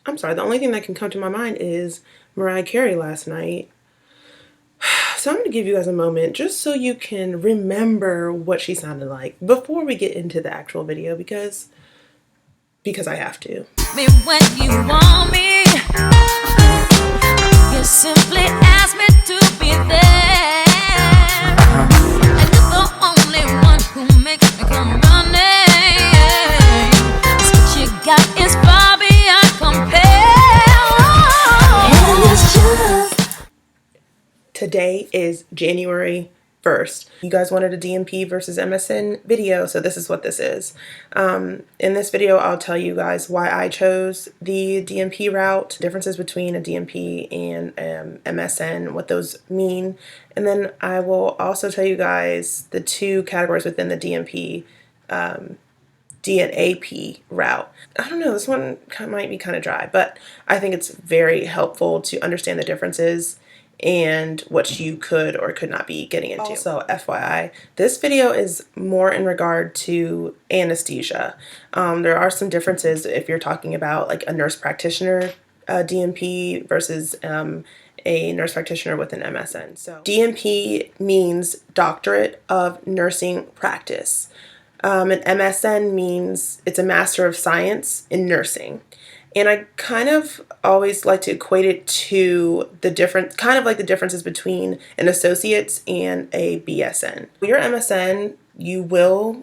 I'm sorry, the only thing that can come to my mind is Mariah Carey last night. So I'm going to give you guys a moment just so you can remember what she sounded like before we get into the actual video because I have to. Me when you want me, you simply ask me to be there. And you're the only one who makes me come running. What you got is far beyond compare. And it's just Today is January 1st. You guys wanted a DNP versus MSN video, so this is what this is. In this video, I'll tell you guys why I chose the DNP route, differences between a DNP and MSN, what those mean, and then I will also tell you guys the two categories within the DNP DNAP route. I don't know, this one might be kind of dry, but I think it's very helpful to understand the differences and what you could or could not be getting into. Also, FYI, this video is more in regard to anesthesia. There are some differences if you're talking about like a nurse practitioner DNP versus a nurse practitioner with an MSN. So DNP means Doctorate of Nursing Practice. An MSN means it's a Master of Science in Nursing. And I kind of always like to equate it to the differences between an associate's and a BSN. Your MSN, you will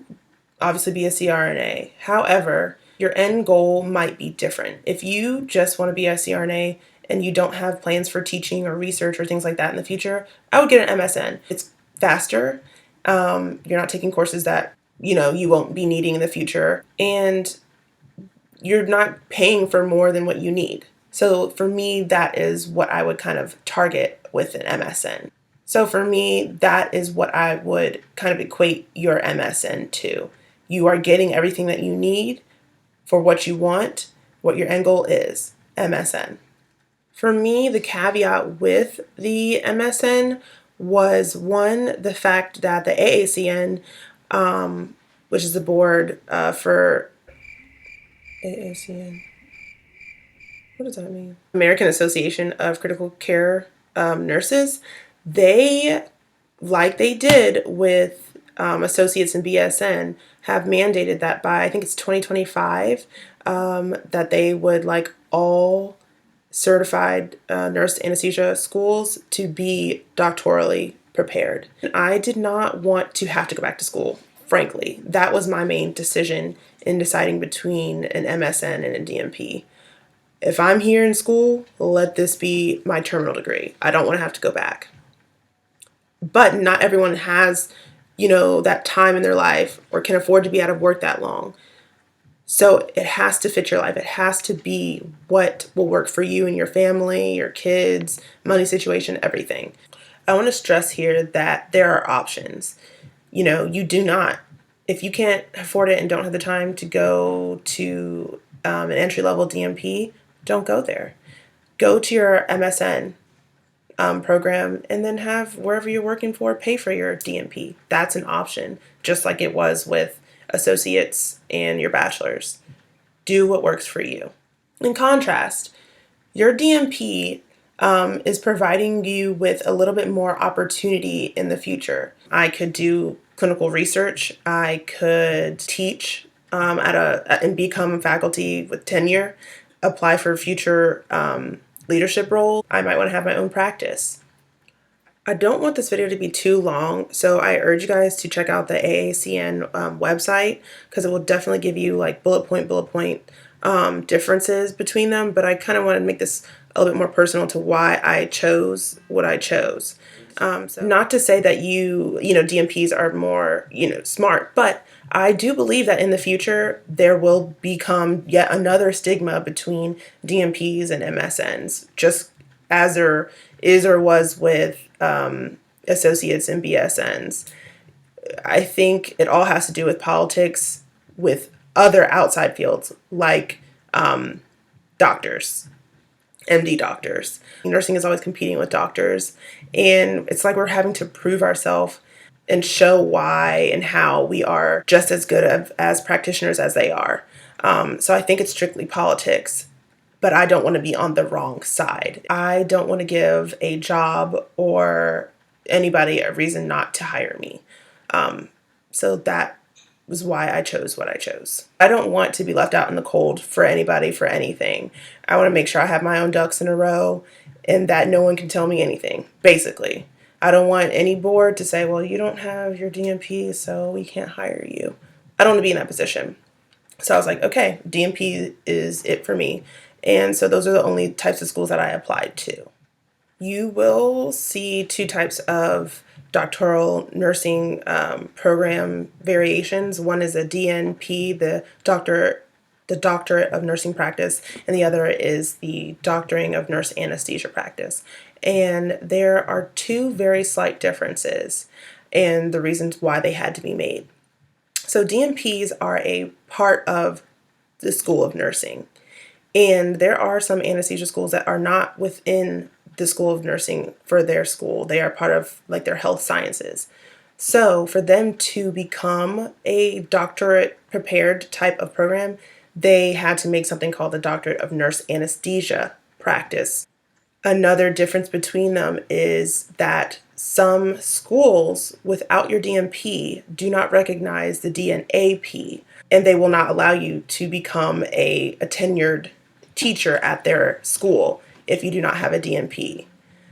obviously be a CRNA. However, your end goal might be different. If you just want to be a CRNA and you don't have plans for teaching or research or things like that in the future, I would get an MSN. It's faster. You're not taking courses that, you won't be needing in the future. And you're not paying for more than what you need. So for me, that is what I would kind of target with an MSN. So for me, that is what I would kind of equate your MSN to. You are getting everything that you need for what you want, what your end goal is, MSN. For me, the caveat with the MSN was one, the fact that the AACN, which is the board for AACN. What does that mean? American Association of Critical Care Nurses. They, like they did with associates and BSN, have mandated that by, I think it's 2025, that they would like all certified nurse anesthesia schools to be doctorally prepared. And I did not want to have to go back to school. Frankly, that was my main decision in deciding between an MSN and a DNP. If I'm here in school, let this be my terminal degree. I don't want to have to go back. But not everyone has, that time in their life or can afford to be out of work that long. So it has to fit your life. It has to be what will work for you and your family, your kids, money situation, everything. I want to stress here that there are options. You do not, if you can't afford it and don't have the time to go to an entry-level DNP, don't go there. Go to your MSN program and then have wherever you're working for pay for your DNP. That's an option, just like it was with associates and your bachelor's. Do what works for you. In contrast, your DNP is providing you with a little bit more opportunity in the future. I could do clinical research. I could teach and become faculty with tenure, apply for future leadership role. I might want to have my own practice. I don't want this video to be too long, so I urge you guys to check out the AACN website because it will definitely give you like bullet point differences between them, but I kind of want to make this a little bit more personal to why I chose what I chose. So not to say that DNPs are more, smart, but I do believe that in the future there will become yet another stigma between DNPs and MSNs, just as there is or was with associates and BSNs. I think it all has to do with politics with other outside fields like doctors. MD doctors. Nursing is always competing with doctors, and it's like we're having to prove ourselves and show why and how we are just as good as practitioners as they are. So I think it's strictly politics. but I don't want to be on the wrong side. I don't want to give a job or anybody a reason not to hire me. So that was why I chose what I chose. I don't want to be left out in the cold for anybody for anything. I want to make sure I have my own ducks in a row and that no one can tell me anything, basically. I don't want any board to say, well, you don't have your DNP, so we can't hire you. I don't want to be in that position. So I was like, okay, DNP is it for me. And so those are the only types of schools that I applied to. You will see two types of doctoral nursing program variations. One is a DNP, the Doctorate of Nursing Practice, and the other is the Doctoring of Nurse Anesthesia Practice. And there are two very slight differences and the reasons why they had to be made. So DNPs are a part of the School of Nursing. And there are some anesthesia schools that are not within the School of Nursing for their school. They are part of like their health sciences. So for them to become a doctorate prepared type of program, they had to make something called the Doctorate of Nurse Anesthesia Practice. Another difference between them is that some schools without your DNP do not recognize the DNAP, and they will not allow you to become a tenured teacher at their school if you do not have a DNP.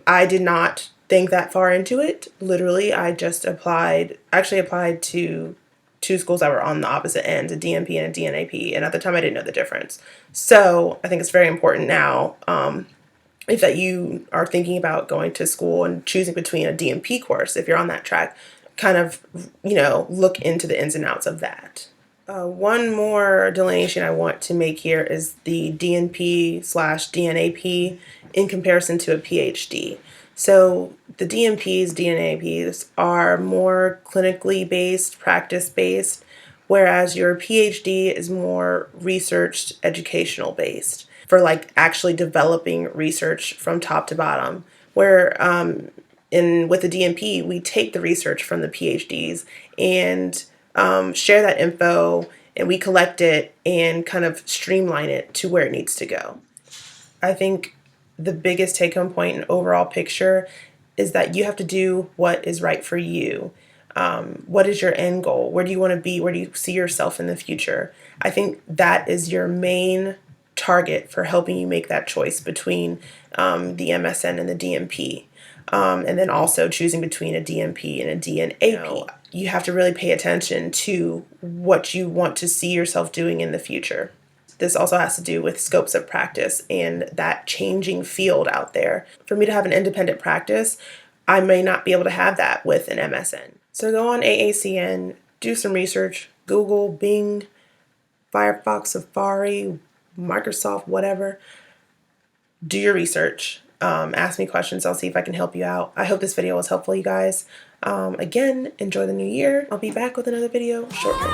I did not think that far into it. Literally, I just applied to two schools that were on the opposite ends, a DNP and a DNAP, and at the time I didn't know the difference. So I think it's very important now, if that you are thinking about going to school and choosing between a DNP course, if you're on that track, kind of, look into the ins and outs of that. One more delineation I want to make here is the DNP/DNAP in comparison to a PhD. So the DNPs, DNAPs are more clinically based, practice based, whereas your PhD is more research, educational based for like actually developing research from top to bottom. Where with the DNP, we take the research from the PhDs and share that info, and we collect it and kind of streamline it to where it needs to go. I think the biggest take-home point and overall picture is that you have to do what is right for you. What is your end goal? Where do you want to be? Where do you see yourself in the future? I think that is your main target for helping you make that choice between the MSN and the DNP. And then also choosing between a DNP and a DNAP. You have to really pay attention to what you want to see yourself doing in the future. This also has to do with scopes of practice and that changing field out there. For me to have an independent practice, I may not be able to have that with an MSN. So go on AACN, do some research, Google, Bing, Firefox, Safari, Microsoft, whatever. Do your research. Ask me questions. I'll see if I can help you out. I hope this video was helpful, you guys. Again, enjoy the new year. I'll be back with another video shortly.